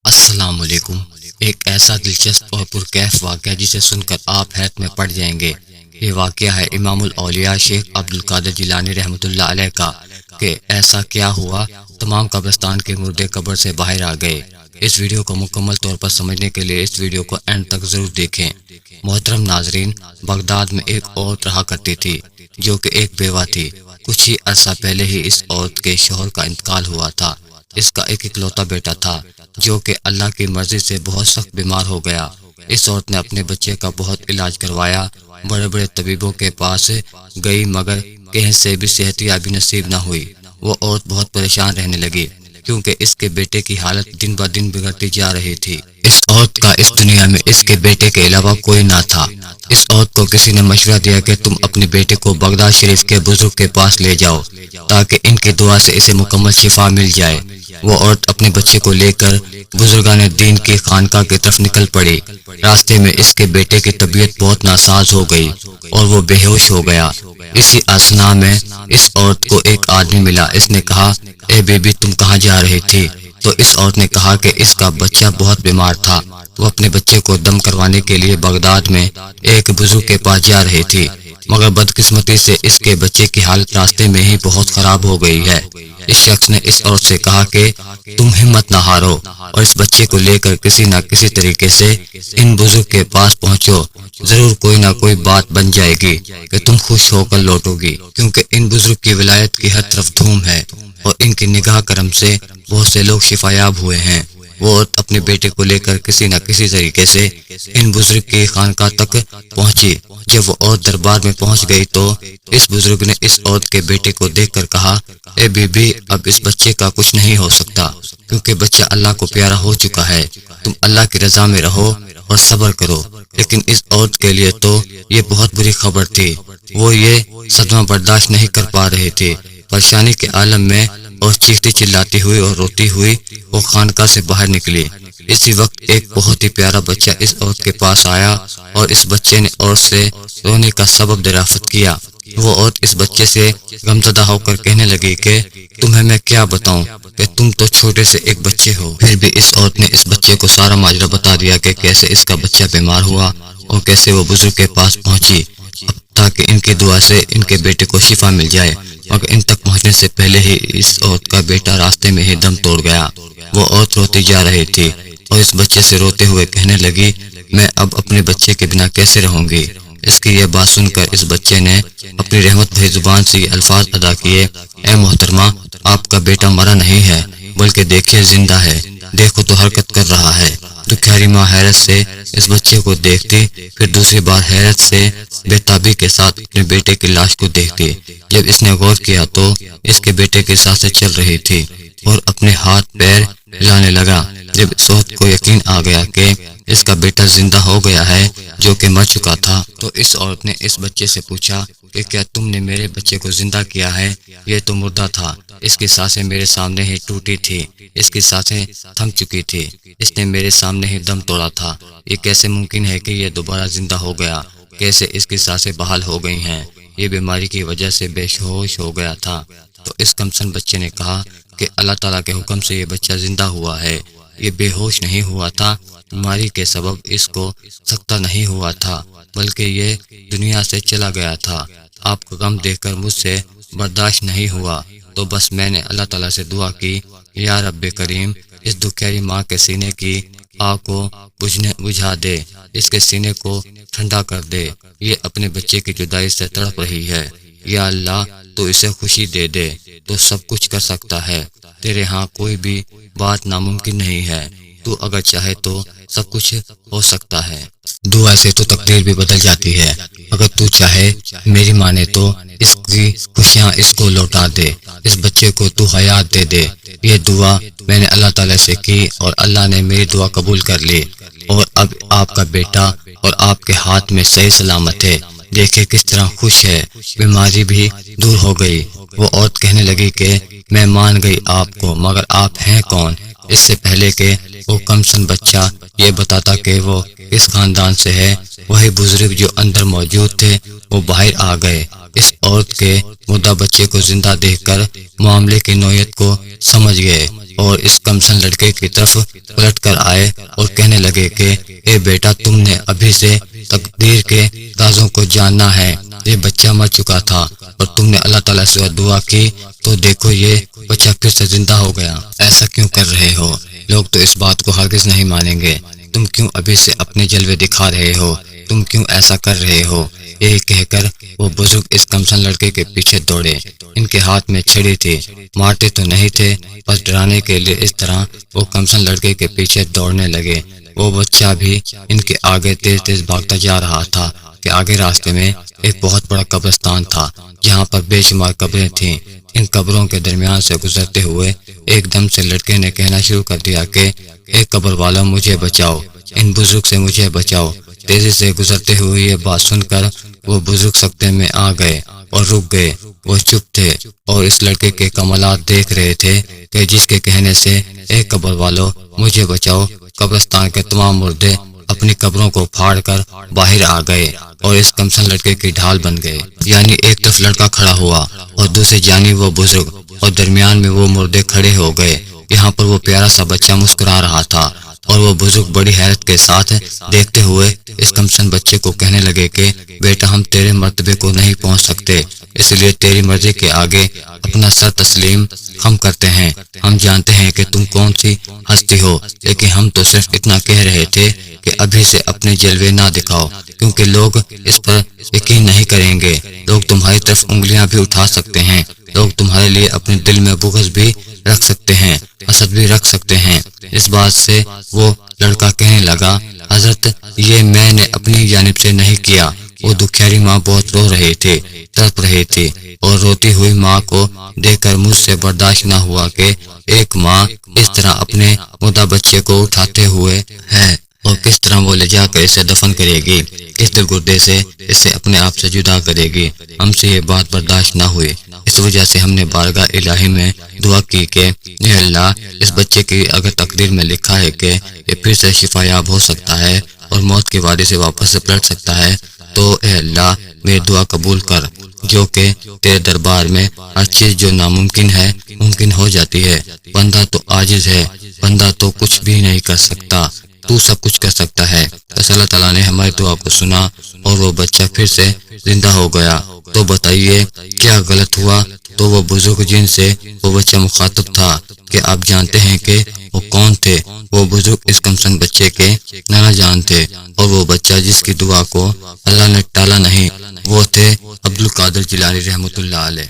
السلام علیکم۔ ایک ایسا دلچسپ اور پرکیف واقعہ جسے سن کر آپ حیرت میں پڑ جائیں گے۔ یہ واقعہ ہے امام الاولیاء شیخ عبد القادر جیلانی رحمۃ اللہ علیہ کا کہ ایسا کیا ہوا تمام قبرستان کے مردے قبر سے باہر آ گئے۔ اس ویڈیو کو مکمل طور پر سمجھنے کے لیے اس ویڈیو کو اینڈ تک ضرور دیکھیں۔ محترم ناظرین، بغداد میں ایک عورت رہا کرتی تھی جو کہ ایک بیوہ تھی۔ کچھ ہی عرصہ پہلے ہی اس عورت کے شوہر کا انتقال ہوا تھا۔ اس کا ایک اکلوتا بیٹا تھا جو کہ اللہ کی مرضی سے بہت سخت بیمار ہو گیا۔ اس عورت نے اپنے بچے کا بہت علاج کروایا، بڑے بڑے طبیبوں کے پاس گئی مگر کہیں سے بھی صحت یابی نصیب نہ ہوئی۔ وہ عورت بہت پریشان رہنے لگی کیونکہ اس کے بیٹے کی حالت دن بہ دن بگڑتی جا رہی تھی۔ اس عورت کا اس دنیا میں اس کے بیٹے کے علاوہ کوئی نہ تھا۔ اس عورت کو کسی نے مشورہ دیا کہ تم اپنے بیٹے کو بغداد شریف کے بزرگ کے پاس لے جاؤ تاکہ ان کی دعا سے اسے مکمل شفا مل جائے۔ وہ عورت اپنے بچے کو لے کر بزرگان دین کی خانقاہ کی طرف نکل پڑی۔ راستے میں اس کے بیٹے کی طبیعت بہت ناساز ہو گئی اور وہ بے ہوش ہو گیا۔ اسی اثنا میں اس عورت کو ایک آدمی ملا۔ اس نے کہا، اے بی بی، تم کہاں جا رہی تھی؟ تو اس عورت نے کہا کہ اس کا بچہ بہت بیمار تھا۔ وہ اپنے بچے کو دم کروانے کے لیے بغداد میں ایک بزرگ کے پاس جا رہی تھی مگر بدقسمتی سے اس کے بچے کی حالت راستے میں ہی بہت خراب ہو گئی ہے۔ اس شخص نے اس عورت سے کہا کہ تم ہمت نہ ہارو اور اس بچے کو لے کر کسی نہ کسی طریقے سے ان بزرگ کے پاس پہنچو، ضرور کوئی نہ کوئی بات بن جائے گی کہ تم خوش ہو کر لوٹو گی، کیونکہ ان بزرگ کی ولایت کی ہر طرف دھوم ہے اور ان کی نگاہ کرم سے بہت سے لوگ شفایاب ہوئے ہیں۔ وہ عورت اپنے بیٹے کو لے کر کسی نہ کسی طریقے سے ان بزرگ کی خانقاہ تک پہنچی۔ جب وہ عورت دربار میں پہنچ گئی تو اس بزرگ نے اس عورت کے بیٹے کو دیکھ کر کہا، اے بی بی، اب اس بچے کا کچھ نہیں ہو سکتا کیونکہ بچہ اللہ کو پیارا ہو چکا ہے۔ تم اللہ کی رضا میں رہو اور صبر کرو۔ لیکن اس عورت کے لیے تو یہ بہت بری خبر تھی۔ وہ یہ صدمہ برداشت نہیں کر پا رہی تھی۔ پریشانی کے عالم میں اور چیختی چلاتی ہوئی اور روتی ہوئی وہ خانقاہ سے باہر نکلی۔ اسی وقت ایک بہت ہی پیارا بچہ اس عورت کے پاس آیا اور اس بچے نے عورت سے رونے کا سبب دریافت کیا۔ وہ عورت اس بچے سے غمزدہ ہو کر کہنے لگی کہ تمہیں میں کیا بتاؤں کہ تم تو چھوٹے سے ایک بچے ہو۔ پھر بھی اس عورت نے اس بچے کو سارا ماجرا بتا دیا کہ کیسے اس کا بچہ بیمار ہوا اور کیسے وہ بزرگ کے پاس پہنچی تاکہ ان کی دعا سے ان کے بیٹے کو شفا مل جائے، مگر ان تک پہنچنے سے پہلے ہی اس عورت کا بیٹا راستے میں ہی دم توڑ گیا۔ وہ عورت روتی جا رہی تھی اور اس بچے سے روتے ہوئے کہنے لگی، میں اب اپنے بچے کے بنا کیسے رہوں گی؟ اس کی یہ بات سن کر اس بچے نے اپنی رحمت بھری زبان سے یہ الفاظ ادا کیے، اے محترمہ، آپ کا بیٹا مرا نہیں ہے بلکہ دیکھیے زندہ ہے، دیکھو تو حرکت کر رہا ہے۔ دکھیاری ماں حیرت سے اس بچے کو دیکھتی، پھر دوسری بار حیرت سے بے تابی کے ساتھ اپنے بیٹے کی لاش کو دیکھتی۔ جب اس نے غور کیا تو اس کے بیٹے کی سانسیں چل رہی تھی اور اپنے ہاتھ پیر ہلانے لگا۔ جب اس عورت کو یقین آ گیا کہ اس کا بیٹا زندہ ہو گیا ہے جو کہ مر چکا تھا، تو اس عورت نے اس بچے سے پوچھا کہ کیا تم نے میرے بچے کو زندہ کیا ہے؟ یہ تو مردہ تھا، اس کی سانسیں میرے سامنے ہی ٹوٹی تھی، اس کی سانسیں تھم چکی تھی، اس نے میرے سامنے ہی دم توڑا تھا، یہ کیسے ممکن ہے کہ یہ دوبارہ زندہ ہو گیا؟ کیسے اس کی سانسیں بحال ہو گئی ہیں؟ یہ بیماری کی وجہ سے بے ہوش ہو گیا تھا۔ تو اس کمسن بچے نے کہا کہ اللہ تعالیٰ کے حکم سے یہ بچہ زندہ ہوا ہے، یہ بے ہوش نہیں ہوا تھا، بیماری کے سبب اس کو سکتہ نہیں ہوا تھا بلکہ یہ دنیا سے چلا گیا تھا۔ آپ کا غم دیکھ کر مجھ سے برداشت نہیں ہوا تو بس میں نے اللہ تعالیٰ سے دعا کی، یا رب کریم، اس دکھیاری ماں کے سینے کی آگ کو بجھا دے، اس کے سینے کو ٹھنڈا کر دے، یہ اپنے بچے کی جدائی سے تڑپ رہی ہے، یا اللہ تو اسے خوشی دے دے، تو سب کچھ کر سکتا ہے، تیرے ہاں کوئی بھی بات ناممکن نہیں ہے، تو اگر چاہے تو سب کچھ ہو سکتا ہے۔ دعا سے تو تقدیر بھی بدل جاتی ہے، اگر تو چاہے میری مانے تو اس کی خوشیاں اس کو لوٹا دے، اس بچے کو تو حیات دے دے۔ یہ دعا میں نے اللہ تعالیٰ سے کی اور اللہ نے میری دعا قبول کر لی اور اب آپ کا بیٹا اور آپ کے ہاتھ میں صحیح سلامت ہے، دیکھیں کس طرح خوش ہے، بیماری بھی دور ہو گئی۔ وہ عورت کہنے لگی کہ میں مان گئی آپ کو، مگر آپ ہیں کون؟ اس سے پہلے کہ وہ کمسن بچہ یہ بتاتا کہ وہ کس خاندان سے ہے، وہی بزرگ جو اندر موجود تھے وہ باہر آ گئے۔ اس عورت کے مردہ بچے کو زندہ دیکھ کر معاملے کی نوعیت کو سمجھ گئے اور اس کمسن لڑکے کی طرف پلٹ کر آئے اور کہنے لگے کہ اے بیٹا، تم نے ابھی سے تقدیر کے رازوں کو جاننا ہے۔ یہ بچہ مر چکا تھا اور تم نے اللہ تعالیٰ سے دعا کی تو دیکھو یہ بچہ پھر سے زندہ ہو گیا۔ ایسا کیوں کر رہے ہو؟ لوگ تو اس بات کو ہرگز نہیں مانیں گے۔ تم کیوں ابھی سے اپنے جلوے دکھا رہے ہو؟ تم کیوں ایسا کر رہے ہو؟ یہ کہہ کر وہ بزرگ اس کمسن لڑکے کے پیچھے دوڑے۔ ان کے ہاتھ میں چھڑی تھی، مارتے تو نہیں تھے، بس ڈرانے کے لیے اس طرح وہ کمسن لڑکے کے پیچھے دوڑنے لگے۔ وہ بچہ بھی ان کے آگے تیز تیز بھاگتا جا رہا تھا کہ آگے راستے میں ایک بہت بڑا قبرستان تھا جہاں پر بے شمار قبریں تھیں۔ ان قبروں کے درمیان سے گزرتے ہوئے ایک دم سے لڑکے نے کہنا شروع کر دیا کہ اے قبر والوں، مجھے بچاؤ، ان بزرگ سے مجھے بچاؤ۔ تیزی سے گزرتے ہوئے یہ بات سن کر وہ بزرگ سکتے میں آ گئے اور رک گئے۔ وہ چپ تھے اور اس لڑکے کے کمالات دیکھ رہے تھے کہ جس کے کہنے سے اے قبر والوں، مجھے بچاؤ، قبرستان کے تمام مردے اپنی قبروں کو پھاڑ کر باہر آ گئے اور اس کمسن لڑکے کی ڈھال بن گئے۔ یعنی ایک طرف لڑکا کھڑا ہوا اور دوسری جانب وہ بزرگ، اور درمیان میں وہ مردے کھڑے ہو گئے۔ یہاں پر وہ پیارا سا بچہ مسکرا رہا تھا اور وہ بزرگ بڑی حیرت کے ساتھ دیکھتے ہوئے اس کمسن بچے کو کہنے لگے کہ بیٹا، ہم تیرے مرتبے کو نہیں پہنچ سکتے، اس لیے تیری مرضی کے آگے اپنا سر تسلیم ہم کرتے ہیں۔ ہم جانتے ہیں کہ تم کون سی ہستی ہو، لیکن ہم تو صرف اتنا کہہ رہے تھے کہ ابھی سے اپنے جلوے نہ دکھاؤ، کیونکہ لوگ اس پر یقین نہیں کریں گے۔ لوگ تمہاری طرف انگلیاں بھی اٹھا سکتے ہیں، لوگ تمہارے لیے اپنے دل میں بغض بھی رکھ سکتے ہیں، حسد بھی رکھ سکتے ہیں۔ اس بات سے وہ لڑکا کہنے لگا، حضرت، یہ میں نے اپنی جانب سے نہیں کیا۔ وہ دکھیاری ماں بہت رو رہے تھے، تڑپ رہے تھے، اور روتی ہوئی ماں کو دیکھ کر مجھ سے برداشت نہ ہوا کہ ایک ماں اس طرح اپنے مردہ بچے کو اٹھاتے ہوئے ہے اور کس طرح وہ لے جا کر اسے دفن کرے گی، کس دل گردے سے اسے اپنے آپ سے جدا کرے گی۔ ہم سے یہ بات برداشت نہ ہوئی، اس وجہ سے ہم نے بارگاہ الہی میں دعا کی کہ اے اللہ، اس بچے کی اگر تقدیر میں لکھا ہے کہ یہ پھر سے شفا یاب ہو سکتا ہے اور موت کے وادی سے واپس سے پلٹ سکتا ہے، تو اے اللہ میری دعا قبول کر، جو کہ تیرے دربار میں ہر چیز جو ناممکن ہے ممکن ہو جاتی ہے۔ بندہ تو عاجز ہے، بندہ تو کچھ بھی نہیں کر سکتا، تو سب کچھ کر سکتا ہے۔ بس اللہ تعالیٰ نے ہماری دعا کو سنا اور وہ بچہ پھر سے زندہ ہو گیا۔ تو بتائیے کیا غلط ہوا؟ تو وہ بزرگ جن سے وہ بچہ مخاطب تھا کہ آپ جانتے ہیں کہ وہ کون تھے؟ وہ بزرگ اس کمسن بچے کے نانا جان تھے، اور وہ بچہ جس کی دعا کو اللہ نے ٹالا نہیں، وہ تھے عبد القادر جیلانی رحمۃ اللہ علیہ۔